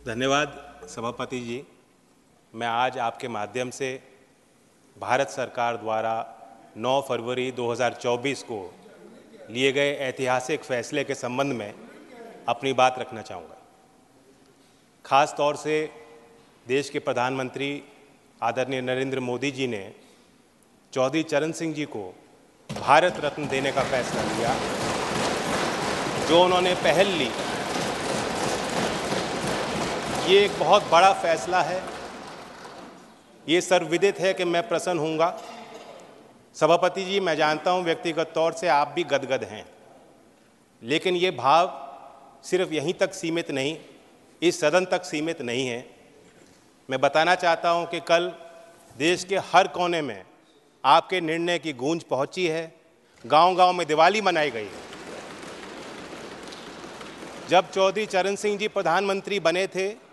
धन्यवाद सभापति जी। मैं आज आपके माध्यम से भारत सरकार द्वारा 9 फरवरी 2024 को लिए गए ऐतिहासिक फैसले के संबंध में अपनी बात रखना चाहूँगा। खास तौर से देश के प्रधानमंत्री आदरणीय नरेंद्र मोदी जी ने चौधरी चरण सिंह जी को भारत रत्न देने का फैसला लिया। जो उन्होंने पहल ली, ये एक बहुत बड़ा फैसला है। ये सर्वविदित है कि मैं प्रसन्न हूँगा। सभापति जी, मैं जानता हूँ व्यक्तिगत तौर से आप भी गदगद हैं, लेकिन ये भाव सिर्फ यहीं तक सीमित नहीं, इस सदन तक सीमित नहीं है। मैं बताना चाहता हूँ कि कल देश के हर कोने में आपके निर्णय की गूंज पहुँची है। गांव-गांव में दिवाली मनाई गई है। जब चौधरी चरण सिंह जी प्रधानमंत्री बने थे,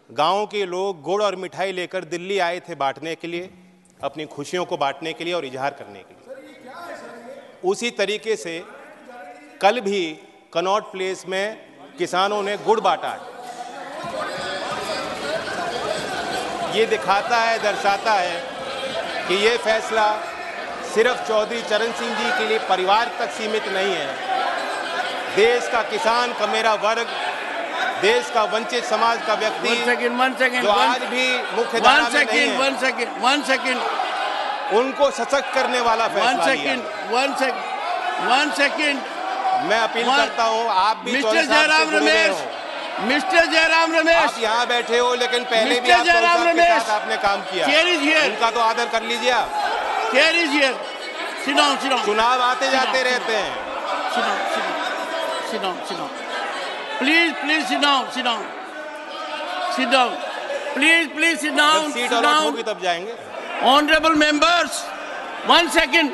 गाँव के लोग गुड़ और मिठाई लेकर दिल्ली आए थे बांटने के लिए, अपनी खुशियों को बांटने के लिए और इजहार करने के लिए। उसी तरीके से कल भी कनॉट प्लेस में किसानों ने गुड़ बांटा है। ये दिखाता है, दर्शाता है कि ये फैसला सिर्फ चौधरी चरण सिंह जी के लिए परिवार तक सीमित नहीं है। देश का किसान, कमेरा वर्ग, देश का वंचित समाज का व्यक्ति जो आज भी मुख्य धारा में नहीं है, उनको सशक्त करने वाला फैसला लिया। मैं अपील करता हूं, आप भी मिस्टर जयराम रमेश, आप यहाँ बैठे हो, लेकिन पहले भी आपने काम किया, उनका तो आदर कर लीजिए आप। चुनाव आते जाते रहते हैं। Please sit down. Please sit down. Seat allot होगी तब जाएंगे। Honorable members, 1 second.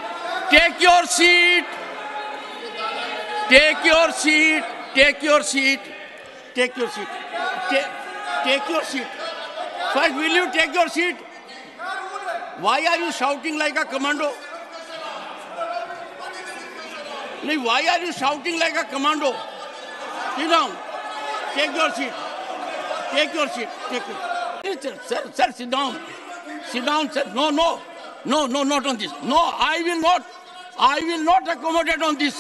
Take your seat. First, will you take your seat? Why are you shouting like a commando? Why are you shouting like a commando? Sit down. Take your seat. Sir, sit down. Sir. No, not on this. No, I will not accommodate on this.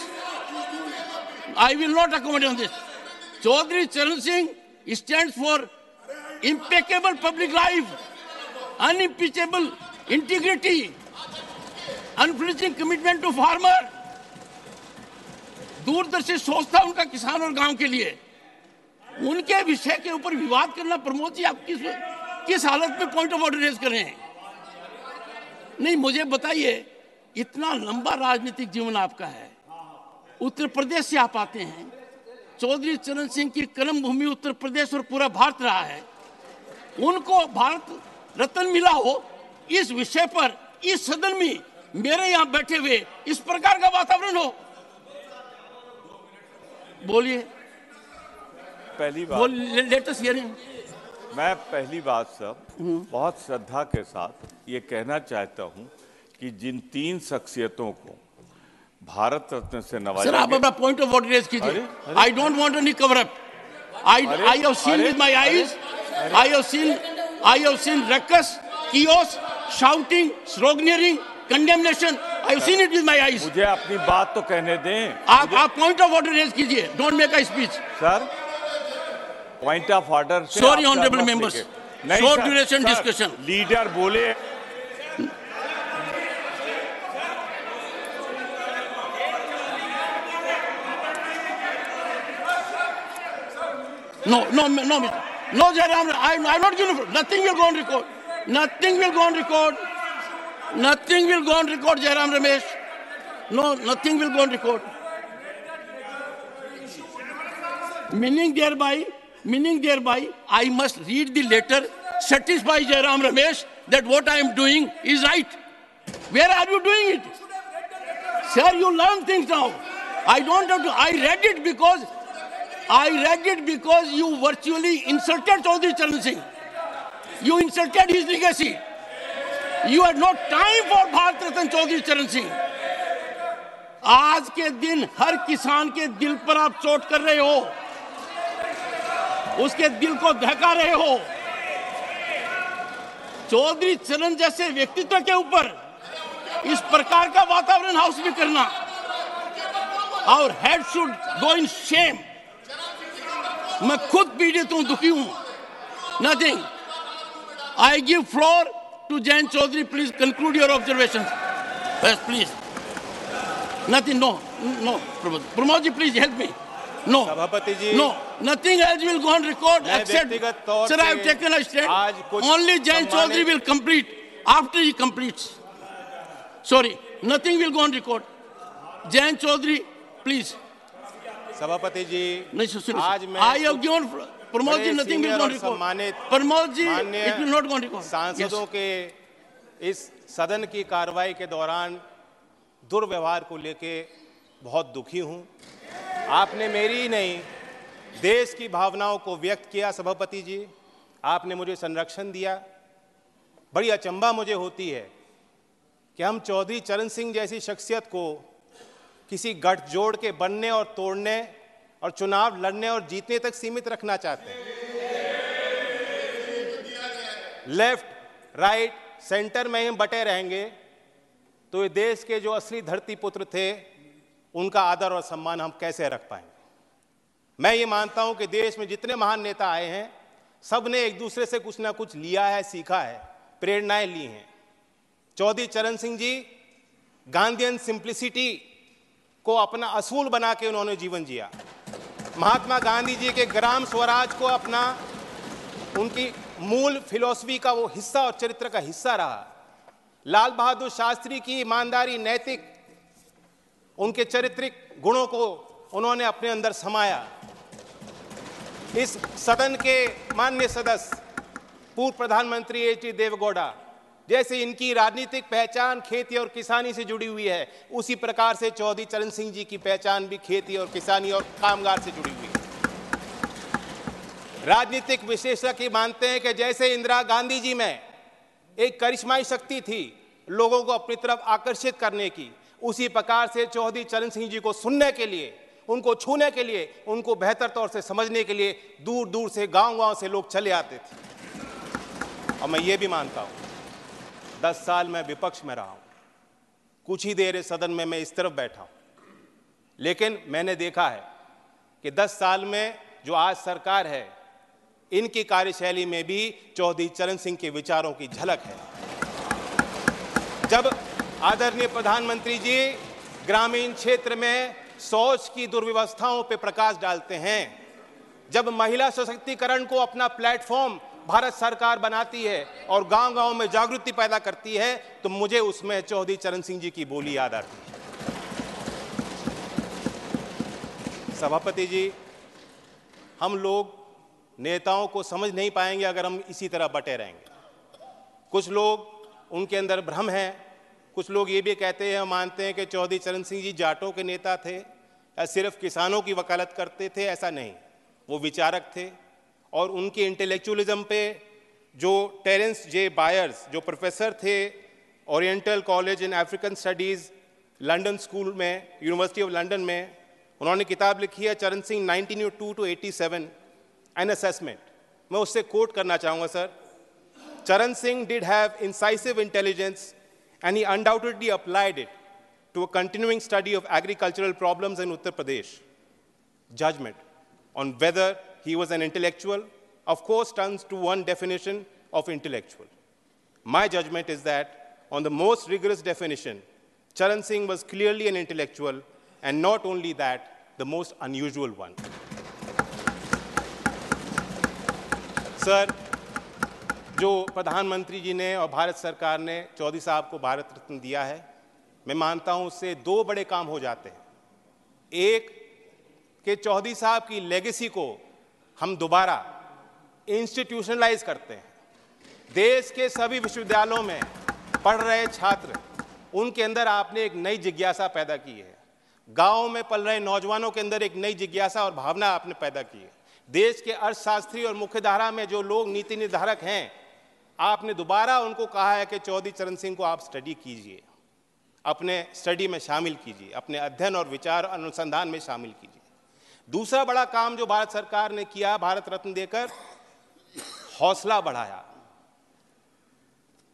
Chaudhary Charan Singh stands for impeccable public life, unimpeachable integrity, unflinching commitment to farmer. दूरदर्शी सोचता उनका किसान और गांव के लिए। उनके विषय के ऊपर विवाद करना, प्रमोद जी, आप किस हालत में पॉइंट ऑफ ऑर्डर रेज कर रहे हैं? नहीं, मुझे बताइए, इतना लंबा राजनीतिक जीवन आपका है, उत्तर प्रदेश से आप आते हैं। चौधरी चरण सिंह की कर्म भूमि उत्तर प्रदेश और पूरा भारत रहा है। उनको भारत रत्न मिला हो, इस विषय पर इस सदन में मेरे यहाँ बैठे हुए इस प्रकार का वातावरण हो, बोलिए। पहली बात, लेटेस्ट हियरिंग, मैं पहली बात सब बहुत श्रद्धा के साथ ये कहना चाहता हूँ कि जिन 3 शख्सियतों को भारत रत्न से नवाजा। सर, आप अपना पॉइंट ऑफ ऑर्डर रेज कीजिए। I don't want any cover up. I have seen with my eyes, I have seen ruckus, chaos, shouting, sloganeering, condemnation. I have seen it with my eyes. मुझे अपनी बात तो कहने दें। आप point of order raise कीजिए। Don't make a speech. Sir, point of order. Sorry, honorable members. Short duration discussion. Leader बोले। No, Jairam. I'm not going to. Nothing will go on record. Nothing will go on record, Jairam Ramesh. No, nothing will go on record. Meaning thereby, I must read the letter, satisfy Jairam Ramesh that what I am doing is right. Where are you doing it? Sir, you learn things now. I don't have to. I read it because you virtually insulted Chaudhary Charan Singh. You insulted his legacy. You had no time for Bharat Ratna Chaudhary Charan Singh. आज के दिन हर किसान के दिल पर आप चोट कर रहे हो। उसके दिल को दहका रहे हो। चौधरी चरण जैसे व्यक्तित्व के ऊपर इस प्रकार का वातावरण हाउस में करना, और head should go in shame. मैं खुद पीड़ित हूं, दुखी हूं। Nothing. I give floor to Jayant Chaudhary. Please conclude your observation. Yes please. Nothing. No no Pramod ji, please help me. No, सभापति जी, no, nothing else will go on record except, व्यक्तिगत तौर sir, I have से taken a stand. आज कुछ Only Jayant सम्मानित- Chaudhary will complete after he completes. Sorry, nothing will go on record. Jayant Chaudhary, please. सभापति जी, नहीं सुनिए, आज मैं I have given Pramod ji, बड़े nothing will senior go on और record. सम्मानित Pramod ji, माननीय it will not go on record. सांसदों के इस सदन की कार्रवाई के दौरान दुर्व्यवहार को लेके बहुत दुखी हूं। आपने मेरी ही नहीं, देश की भावनाओं को व्यक्त किया। सभापति जी, आपने मुझे संरक्षण दिया। बड़ी अचंभा मुझे होती है कि हम चौधरी चरण सिंह जैसी शख्सियत को किसी गठजोड़ के बनने और तोड़ने और चुनाव लड़ने और जीतने तक सीमित रखना चाहते हैं। लेफ्ट, राइट, सेंटर में हम बटे रहेंगे तो ये देश के जो असली धरती पुत्र थे उनका आदर और सम्मान हम कैसे रख पाएंगे। मैं ये मानता हूं कि देश में जितने महान नेता आए हैं, सब ने एक दूसरे से कुछ ना कुछ लिया है, सीखा है, प्रेरणाएं ली हैं। चौधरी चरण सिंह जी गांधीयन सिंप्लिसिटी को अपना असूल बना के उन्होंने जीवन जिया। महात्मा गांधी जी के ग्राम स्वराज को अपना, उनकी मूल फिलॉसफी का वो हिस्सा और चरित्र का हिस्सा रहा। लाल बहादुर शास्त्री की ईमानदारी, नैतिक, उनके चारित्रिक गुणों को उन्होंने अपने अंदर समाया। इस सदन के माननीय सदस्य पूर्व प्रधानमंत्री एच.डी. देवेगौड़ा, जैसे इनकी राजनीतिक पहचान खेती और किसानी से जुड़ी हुई है, उसी प्रकार से चौधरी चरण सिंह जी की पहचान भी खेती और किसानी और कामगार से जुड़ी हुई है। राजनीतिक विशेषज्ञ मानते हैं कि जैसे इंदिरा गांधी जी में एक करिश्माई शक्ति थी लोगों को अपनी तरफ आकर्षित करने की, उसी प्रकार से चौधरी चरण सिंह जी को सुनने के लिए, उनको छूने के लिए, उनको बेहतर तौर से समझने के लिए दूर दूर से, गांव-गांव से लोग चले आते थे। और मैं ये भी मानता हूँ, 10 साल मैं विपक्ष में रहा हूँ, कुछ ही देर इस सदन में मैं इस तरफ बैठा हूँ, लेकिन मैंने देखा है कि 10 साल में जो आज सरकार है, इनकी कार्यशैली में भी चौधरी चरण सिंह के विचारों की झलक है। जब आदरणीय प्रधानमंत्री जी ग्रामीण क्षेत्र में शौच की दुर्व्यवस्थाओं पर प्रकाश डालते हैं, जब महिला सशक्तिकरण को अपना प्लेटफॉर्म भारत सरकार बनाती है और गांव-गांव में जागृति पैदा करती है, तो मुझे उसमें चौधरी चरण सिंह जी की बोली याद आती है। सभापति जी, हम लोग नेताओं को समझ नहीं पाएंगे अगर हम इसी तरह बटे रहेंगे। कुछ लोग, उनके अंदर भ्रम है, कुछ लोग ये भी कहते हैं, मानते हैं कि चौधरी चरण सिंह जी जाटों के नेता थे या सिर्फ किसानों की वकालत करते थे। ऐसा नहीं, वो विचारक थे और उनके इंटेलेक्चुअलिज्म पे जो टेरेंस जे बायर्स, जो प्रोफेसर थे oriental college in African studies London school में, यूनिवर्सिटी ऑफ लंदन में, उन्होंने किताब लिखी है चरण सिंह 1902 to 87 एन असेसमेंट। मैं उससे कोट करना चाहूँगा सर। चरण Singh did have incisive intelligence and he undoubtedly applied it to a continuing study of agricultural problems in Uttar Pradesh. Judgment on whether he was an intellectual, of course, turns to one definition of intellectual. My judgment is that on the most rigorous definition, Charan Singh was clearly an intellectual, and not only that, the most unusual one. Sir, जो प्रधानमंत्री जी ने और भारत सरकार ने चौधरी साहब को भारत रत्न दिया है, मैं मानता हूं उससे 2 बड़े काम हो जाते हैं। एक कि चौधरी साहब की लेगेसी को हम दोबारा इंस्टीट्यूशनलाइज करते हैं। देश के सभी विश्वविद्यालयों में पढ़ रहे छात्र, उनके अंदर आपने एक नई जिज्ञासा पैदा की है। गाँव में पल रहे नौजवानों के अंदर एक नई जिज्ञासा और भावना आपने पैदा की है। देश के अर्थशास्त्री और मुख्यधारा में जो लोग नीति निर्धारक हैं, आपने दोबारा उनको कहा है कि चौधरी चरण सिंह को आप स्टडी कीजिए, अपने स्टडी में शामिल कीजिए, अपने अध्ययन और विचार अनुसंधान में शामिल कीजिए। दूसरा बड़ा काम जो भारत सरकार ने किया, भारत रत्न देकर हौसला बढ़ाया।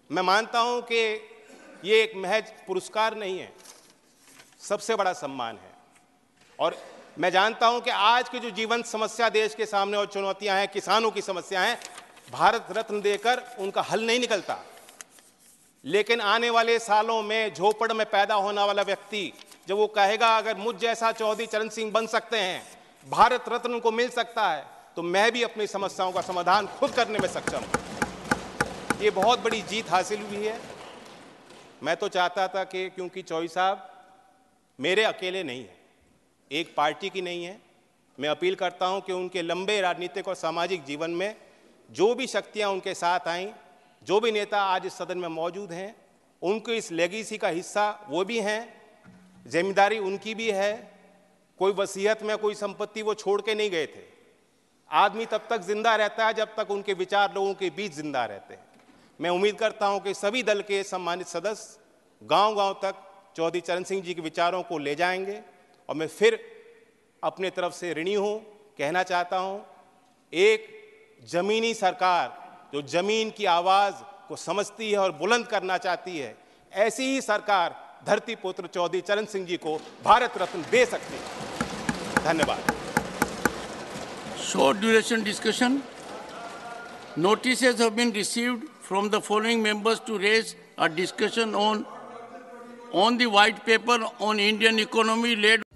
मैं मानता हूं कि ये एक महज पुरस्कार नहीं है, सबसे बड़ा सम्मान है। और मैं जानता हूं कि आज की जो जीवन समस्या देश के सामने और चुनौतियां हैं, किसानों की समस्या हैं, भारत रत्न देकर उनका हल नहीं निकलता। लेकिन आने वाले सालों में झोपड़ में पैदा होने वाला व्यक्ति जब वो कहेगा अगर मुझ जैसा चौधरी चरण सिंह बन सकते हैं, भारत रत्न उनको मिल सकता है, तो मैं भी अपनी समस्याओं का समाधान खुद करने में सक्षम हूं। ये बहुत बड़ी जीत हासिल हुई है। मैं तो चाहता था कि क्योंकि चौधरी साहब मेरे अकेले नहीं है, एक पार्टी की नहीं है, मैं अपील करता हूं कि उनके लंबे राजनीतिक और सामाजिक जीवन में जो भी शक्तियां उनके साथ आईं, जो भी नेता आज इस सदन में मौजूद हैं, उनके इस लेगेसी का हिस्सा वो भी हैं, जिम्मेदारी उनकी भी है। कोई वसीयत में कोई संपत्ति वो छोड़ के नहीं गए थे। आदमी तब तक जिंदा रहता है जब तक उनके विचार लोगों के बीच जिंदा रहते हैं। मैं उम्मीद करता हूं कि सभी दल के सम्मानित सदस्य गांव-गांव तक चौधरी चरण सिंह जी के विचारों को ले जाएंगे। और मैं फिर अपने तरफ से ऋणी हूं, कहना चाहता हूं, एक जमीनी सरकार जो जमीन की आवाज को समझती है और बुलंद करना चाहती है, ऐसी ही सरकार धरती पुत्र चौधरी चरण सिंह जी को भारत रत्न दे सकती है। धन्यवाद। Short duration discussion. Notices have been received from the following members to raise a discussion on the white paper on Indian economy led